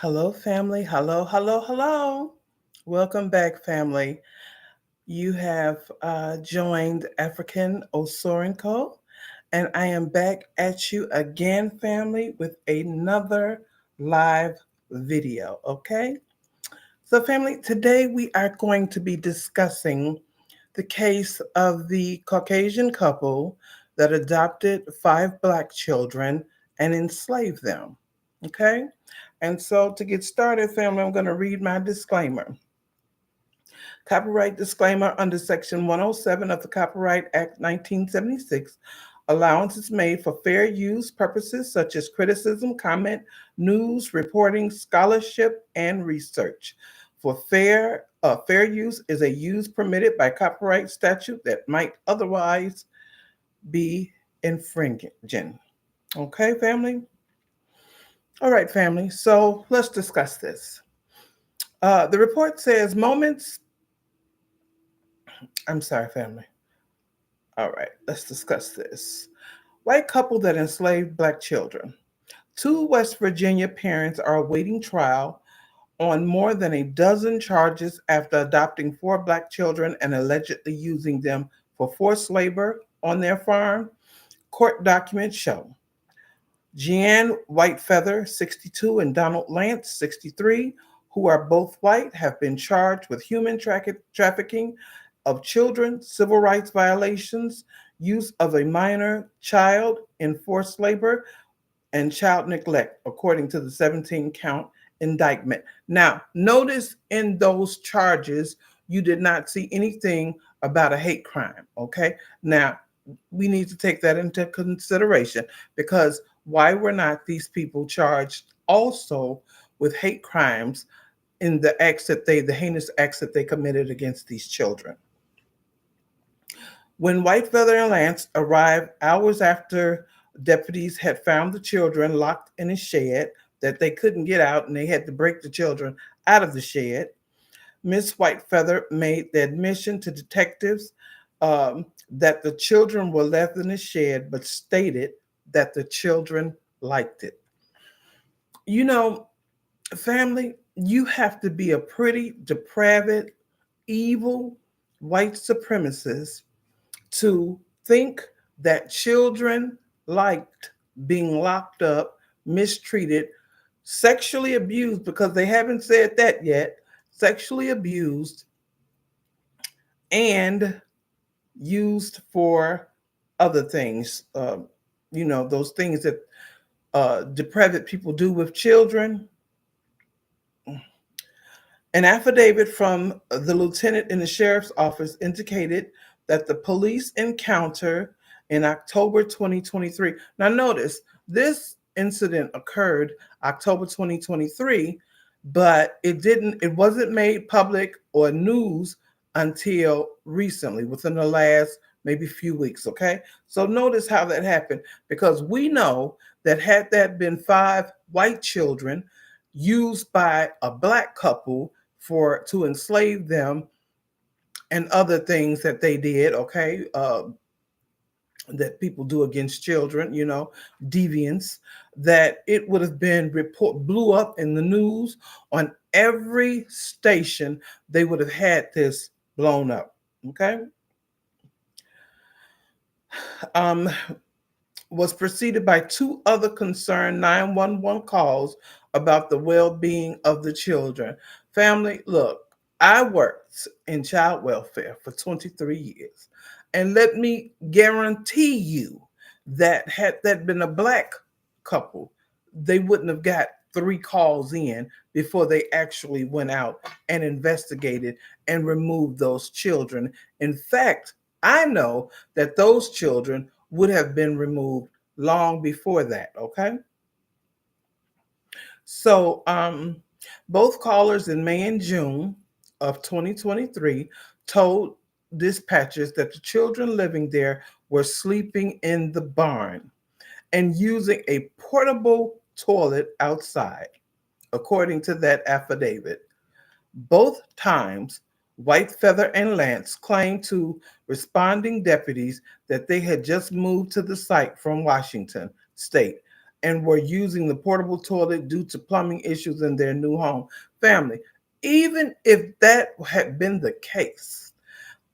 Hello, family. Hello, hello, hello. Welcome back, family. You have joined African Osorenko, and I am back at you again, family, with another live video. Okay? So, family, today we are going to be discussing the case of the Caucasian couple that adopted five Black children and enslaved them. Okay? And so, to get started, family, I'm going to read my disclaimer. Copyright disclaimer under Section 107 of the Copyright Act 1976. Allowance is made for fair use purposes such as criticism, comment, news, reporting, scholarship, and research. For fair use is a use permitted by copyright statute that might otherwise be infringing. Okay, family? All right, family. So let's discuss this. The report says I'm sorry, family. All right, let's discuss this. White couple that enslaved Black children. Two West Virginia parents are awaiting trial on more than a dozen charges after adopting four Black children and allegedly using them for forced labor on their farm. Court documents show Jeanne Whitefeather, 62, and Donald Lance, 63, who are both white, have been charged with human trafficking of children, civil rights violations, use of a minor child in forced labor, and child neglect, according to the 17 count indictment. Now, notice in those charges, you did not see anything about a hate crime, okay? Now, we need to take that into consideration because why were not these people charged also with hate crimes in the heinous acts that they committed against these children? When Whitefeather and Lance arrived hours after deputies had found the children locked in a shed that they couldn't get out and they had to break the children out of the shed, Miss Whitefeather made the admission to detectives that the children were left in the shed, but stated that the children liked it. You know, family, you have to be a pretty depraved, evil white supremacist to think that children liked being locked up, mistreated, sexually abused, because they haven't said that yet, sexually abused, and used for other things. Those things that depraved people do with children. An affidavit from the lieutenant in the sheriff's office indicated that the police encounter in October 2023. Now, notice this incident occurred October 2023, but it wasn't made public or news until recently, within the last maybe few weeks. Okay. So notice how that happened because we know that had that been five white children used by a Black couple to enslave them and other things that they did, okay, that people do against children, deviance, that it would have been blew up in the news on every station. They would have had this blown up, okay. Um, was preceded by two other concerned 911 calls about the well-being of the children. Family, look, I worked in child welfare for 23 years. And let me guarantee you that had that been a Black couple, they wouldn't have got three calls in before they actually went out and investigated and removed those children. In fact, I know that those children would have been removed long before that, okay? So, both callers in May and June of 2023 told dispatchers that the children living there were sleeping in the barn and using a portable toilet outside, according to that affidavit. Both times, Whitefeather and Lance claimed to responding deputies that they had just moved to the site from Washington State and were using the portable toilet due to plumbing issues in their new home. Family, even if that had been the case,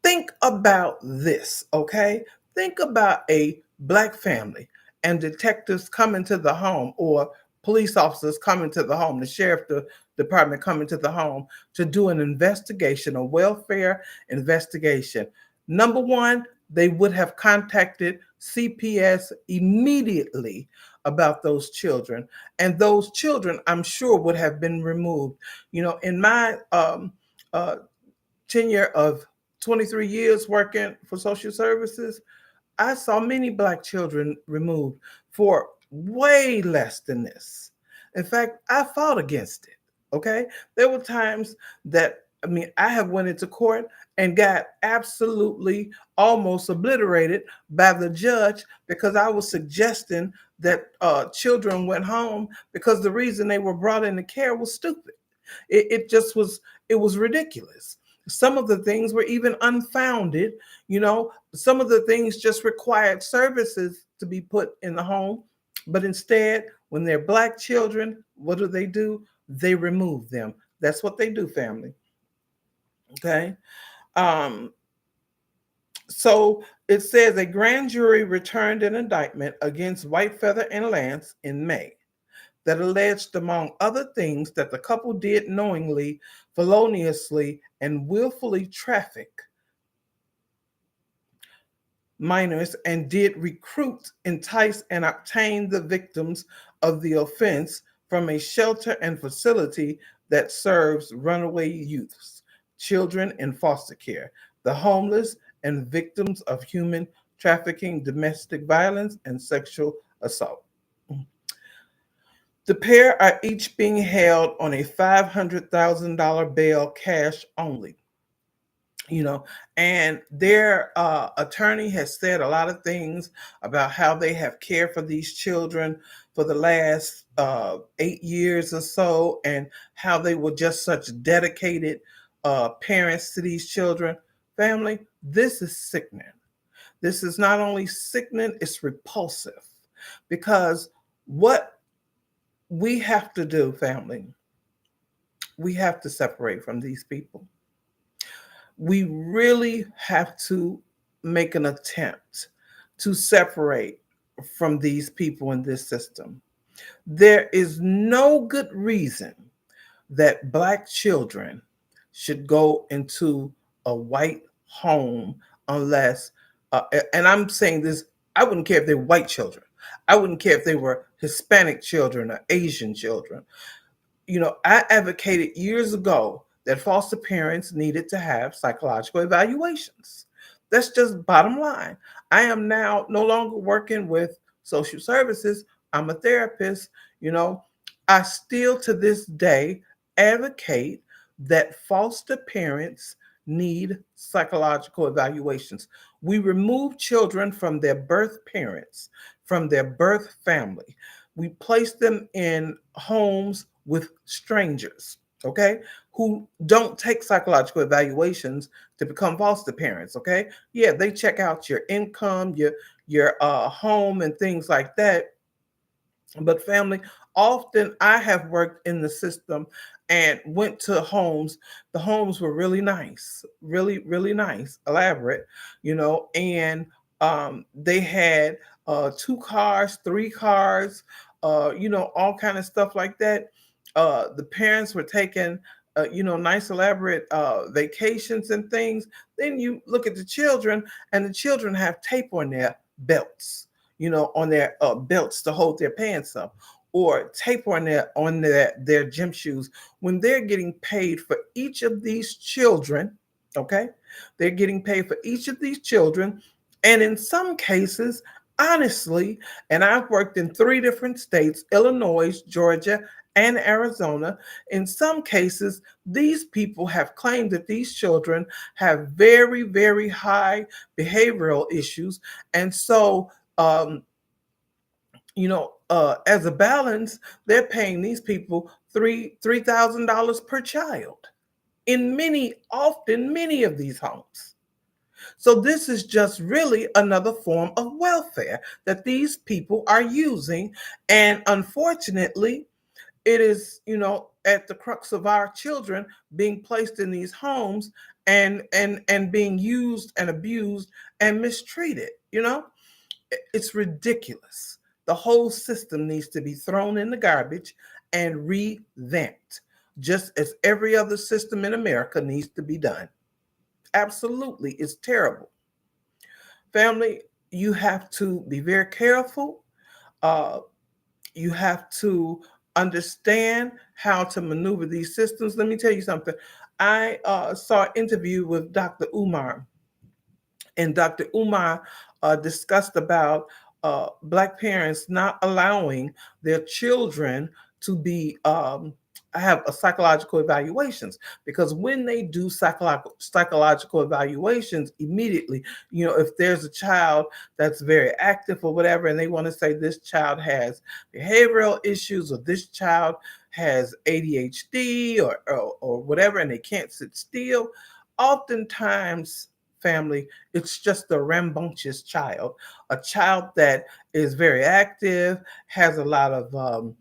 think about this, okay? Think about a black family and detectives coming to the home, or police officers coming to the home, the department coming to the home to do an investigation, a welfare investigation. Number one, they would have contacted CPS immediately about those children. And those children, I'm sure, would have been removed. In my uh, tenure of 23 years working for social services, I saw many black children removed for way less than this. In fact, I fought against it. Okay, there were times that I have went into court and got absolutely almost obliterated by the judge because I was suggesting that children went home because the reason they were brought into care was stupid. It just was. It was ridiculous. Some of the things were even unfounded. Some of the things just required services to be put in the home, but instead, when they're black children, what do? They remove them. That's what they do, family. Okay. Um, so it says a grand jury returned an indictment against Whitefeather and Lance in May that alleged, among other things, that the couple did knowingly, feloniously, and willfully traffic minors and did recruit, entice, and obtain the victims of the offense from a shelter and facility that serves runaway youths, children in foster care, the homeless, and victims of human trafficking, domestic violence, and sexual assault. The pair are each being held on a $500,000 bail, cash only. you know and their attorney has said a lot of things about how they have cared for these children for the last 8 years or so, and how they were just such dedicated parents to these children. Family, this is sickening. This is not only sickening, it's repulsive, because what we have to do, family, we have to separate from these people. We really have to make an attempt to separate from these people in this system. There is no good reason that black children should go into a white home unless, and I'm saying this, I wouldn't care if they're white children. I wouldn't care if they were Hispanic children or Asian children. I advocated years ago that foster parents needed to have psychological evaluations. That's just bottom line. I am now no longer working with social services. I'm a therapist. You know, I still to this day advocate that foster parents need psychological evaluations. We remove children from their birth parents, from their birth family. We place them in homes with strangers, okay, who don't take psychological evaluations to become foster parents, okay? Yeah, they check out your income, your home and things like that. But family, often I have worked in the system and went to homes. The homes were really nice, really, really nice, elaborate, and they had 2 cars, 3 cars, all kind of stuff like that. The parents were taking, nice elaborate vacations and things. Then you look at the children, and the children have tape on their belts, on their belts to hold their pants up, or tape on their gym shoes. When they're getting paid for each of these children, okay, they're getting paid for each of these children, and in some cases, honestly, and I've worked in 3 different states: Illinois, Georgia, and Arizona. In some cases, these people have claimed that these children have very, very high behavioral issues, and so as a balance, they're paying these people $3,000 per child in many of these homes. So this is just really another form of welfare that these people are using. And unfortunately, it is, at the crux of our children being placed in these homes and being used and abused and mistreated. It's ridiculous. The whole system needs to be thrown in the garbage and revamped, just as every other system in America needs to be done. Absolutely, it's terrible. Family, you have to be very careful. Uh, you have to understand how to maneuver these systems. Let me tell you something. I saw an interview with Dr. Umar, and Dr. Umar discussed about Black parents not allowing their children to be have a psychological evaluations, because when they do psychological evaluations immediately, if there's a child that's very active or whatever, and they want to say this child has behavioral issues or this child has ADHD or whatever, and they can't sit still, oftentimes, family, it's just a rambunctious child, a child that is very active, has a lot of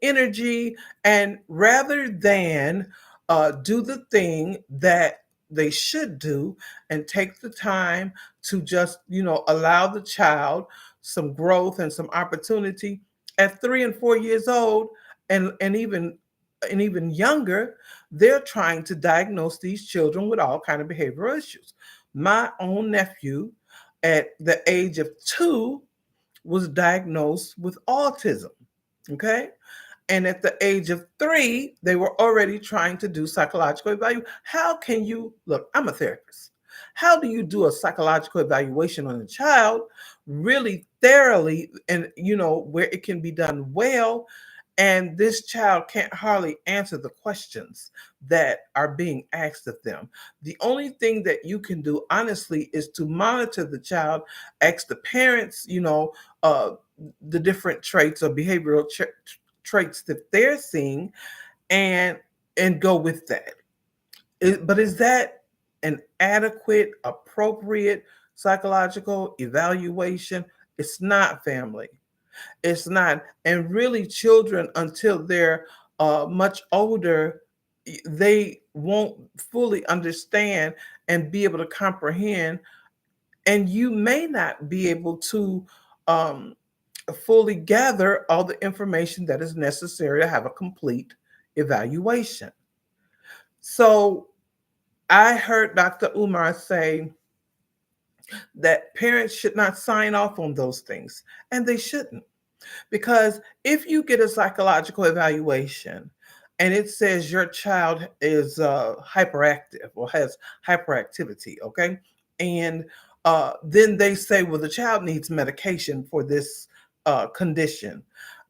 energy, and rather than do the thing that they should do and take the time to just allow the child some growth and some opportunity at 3 and 4 years old, and even younger, they're trying to diagnose these children with all kind of behavioral issues. My own nephew, at the age of 2, was diagnosed with autism. Okay. And at the age of 3, they were already trying to do psychological evaluation. How can you look? I'm a therapist. How do you do a psychological evaluation on a child really thoroughly, and where it can be done well, and this child can't hardly answer the questions that are being asked of them? The only thing that you can do, honestly, is to monitor the child, ask the parents, the different traits or behavioral traits that they're seeing, and go with that. But is that an adequate, appropriate psychological evaluation? It's not, family. It's not. And really, children, until they're much older, they won't fully understand and be able to comprehend. And you may not be able to um, fully gather all the information that is necessary to have a complete evaluation. So I heard Dr. Umar say that parents should not sign off on those things, and they shouldn't. Because if you get a psychological evaluation and it says your child is hyperactive or has hyperactivity, okay, and then they say, well, the child needs medication for this condition,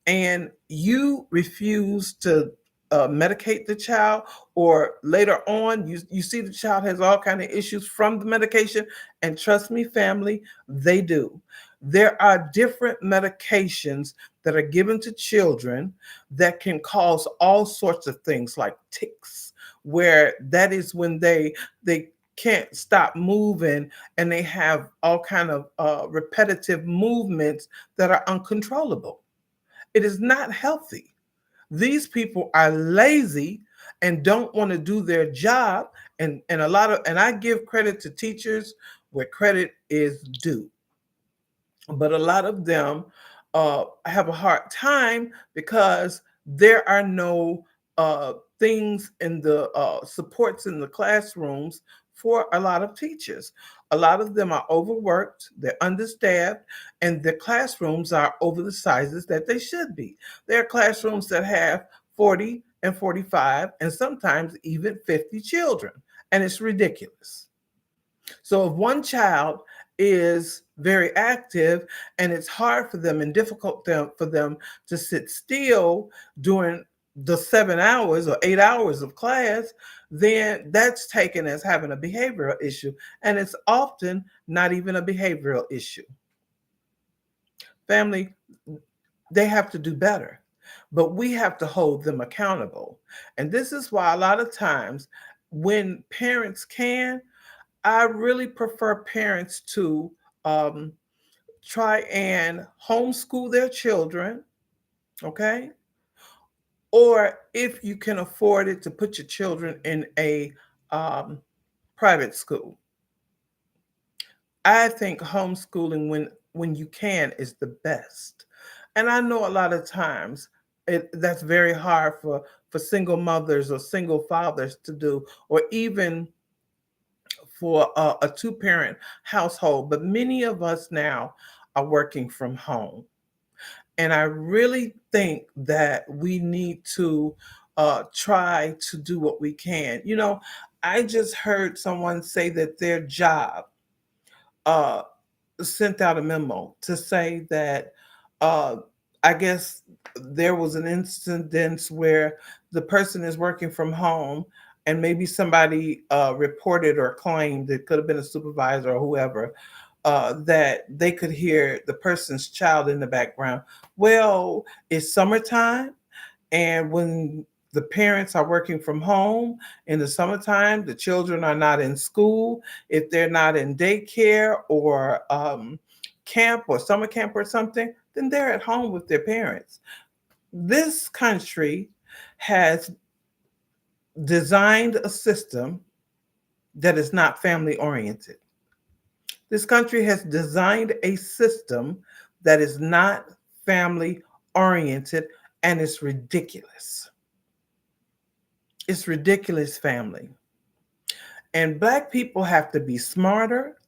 and you refuse to medicate the child, or later on you see the child has all kind of issues from the medication, and trust me, family, they do. There are different medications that are given to children that can cause all sorts of things like tics, where that is when they can't stop moving, and they have all kind of repetitive movements that are uncontrollable. It is not healthy. These people are lazy and don't want to do their job, and I give credit to teachers where credit is due, but a lot of them have a hard time because there are no things in the supports in the classrooms for a lot of teachers. A lot of them are overworked, they're understaffed, and their classrooms are over the sizes that they should be. There are classrooms that have 40 and 45 and sometimes even 50 children, and it's ridiculous. So if one child is very active and it's hard for them and difficult for them to sit still during the 7 hours or 8 hours of class, then that's taken as having a behavioral issue. And it's often not even a behavioral issue. Family, they have to do better, but we have to hold them accountable. And this is why a lot of times when parents can, I really prefer parents to um, try and homeschool their children, okay? Or if you can afford it, to put your children in a um, private school. I think homeschooling, when you can, is the best. And I know a lot of times that's very hard for single mothers or single fathers to do, or even for a two-parent household. But many of us now are working from home. And I really think that we need to try to do what we can. I just heard someone say that their job uh, sent out a memo to say that uh, I guess there was an incident where the person is working from home and maybe somebody reported or claimed, it could have been a supervisor or whoever, that they could hear the person's child in the background. Well, it's summertime, and when the parents are working from home in the summertime, the children are not in school. If they're not in daycare or camp or summer camp or something, then they're at home with their parents. This country has designed a system that is not family oriented. This country has designed a system that is not family oriented, and it's ridiculous. It's ridiculous, family. And Black people have to be smarter.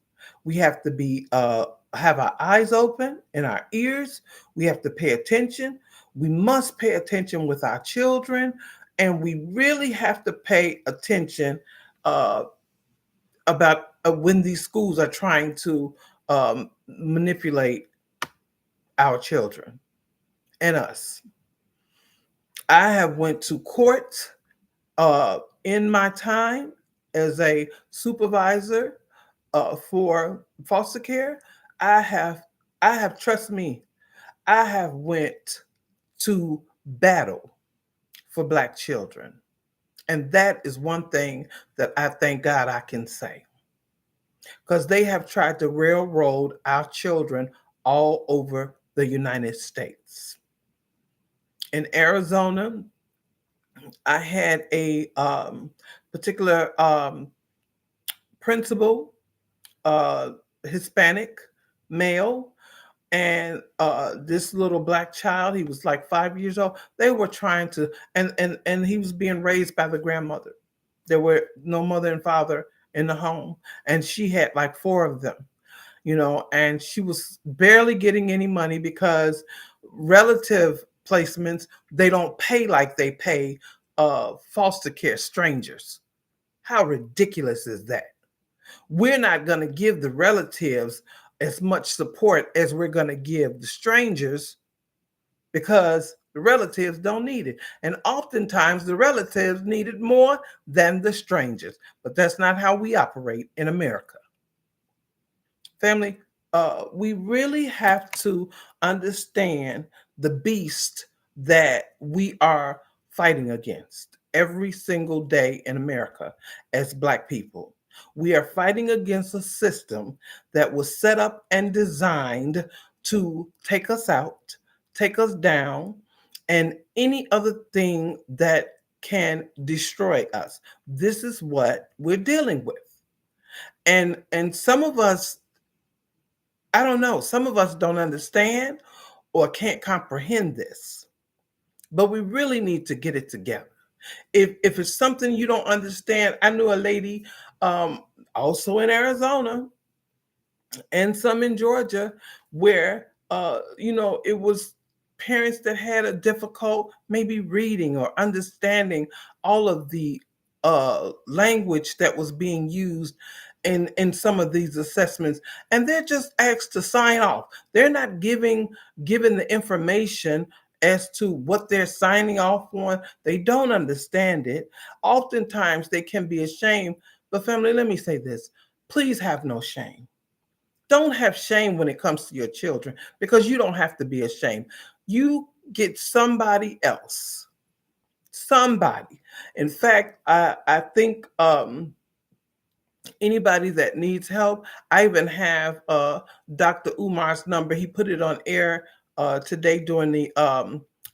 We have to be have our eyes open and our ears. We have to pay attention. We must pay attention with our children, and we really have to pay attention uh, about when these schools are trying to manipulate our children and us. I have went to court in my time as a supervisor for foster care. I have, I have, trust me, I have went to battle for Black children, and that is one thing that I thank God I can say, because they have tried to railroad our children all over the United States. In Arizona, I had a particular principal, uh, Hispanic male, and this little Black child. He was like 5 years old. They were trying to, and he was being raised by the grandmother. There were no mother and father in the home, and she had like four of them. And she was barely getting any money because relative placements, they don't pay like they pay foster care strangers. How ridiculous is that? We're not going to give the relatives as much support as we're going to give the strangers, because the relatives don't need it. And oftentimes the relatives need it more than the strangers. But that's not how we operate in America. Family, we really have to understand the beast that we are fighting against every single day in America as Black people. We are fighting against a system that was set up and designed to take us out, take us down, and any other thing that can destroy us. This is what we're dealing with. And some of us, I don't know, some of us don't understand or can't comprehend this, but we really need to get it together. If it's something you don't understand, I knew a lady also in Arizona and some in Georgia where it was parents that had a difficult maybe reading or understanding all of the language that was being used in some of these assessments, and they're just asked to sign off. They're not given the information as to what they're signing off on. They don't understand it. Oftentimes they can be ashamed. But family, let me say this: please have no shame. Don't have shame when it comes to your children, because you don't have to be ashamed. You get somebody else, somebody. In fact, I think Anybody that needs help. I even have Dr. Umar's number. He put it on air today during the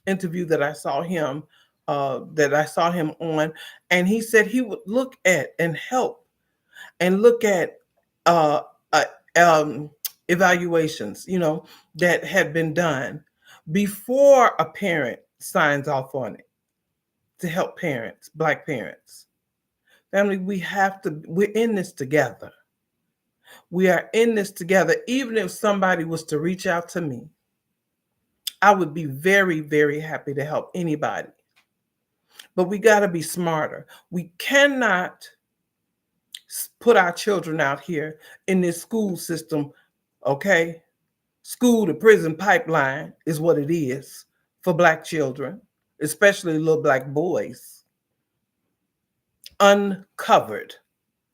interview that I saw him on, and he said he would look at and help and look at uh, uh, um, evaluations, that had been done before a parent signs off on it to help parents, Black parents. Family, we're in this together. We are in this together. Even if somebody was to reach out to me, I would be very, very happy to help anybody. But we got to be smarter. We cannot put our children out here in this school system, okay? School to prison pipeline is what it is for Black children, especially little Black boys, uncovered.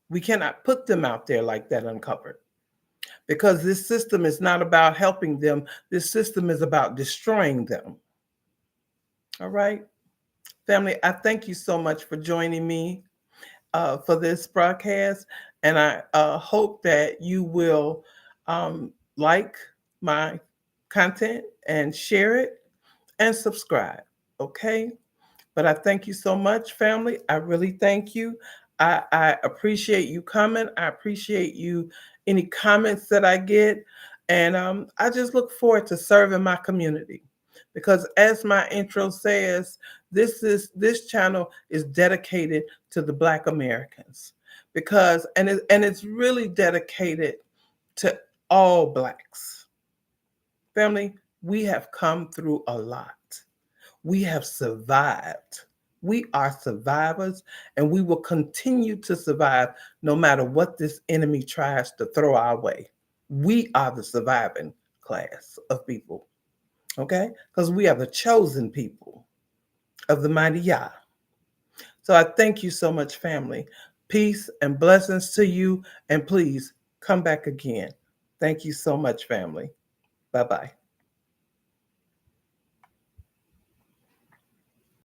We cannot put them out there like that uncovered, because this system is not about helping them. This system is about destroying them. All right, family, I thank you so much for joining me for this broadcast. And I hope that you will like my content and share it and subscribe. Okay. But I thank you so much, family. I really thank you. I appreciate you coming. I appreciate you, any comments that I get. And I just look forward to serving my community, because as my intro says, this channel is dedicated to the Black Americans, because and it's really dedicated to all Blacks. Family, we have come through a lot. We have survived. We are survivors, and we will continue to survive no matter what this enemy tries to throw our way. We are the surviving class of people, okay? Because we are the chosen people of the mighty Yah. So I thank you so much, family. Peace and blessings to you, and please come back again. Thank you so much, family. Bye-bye.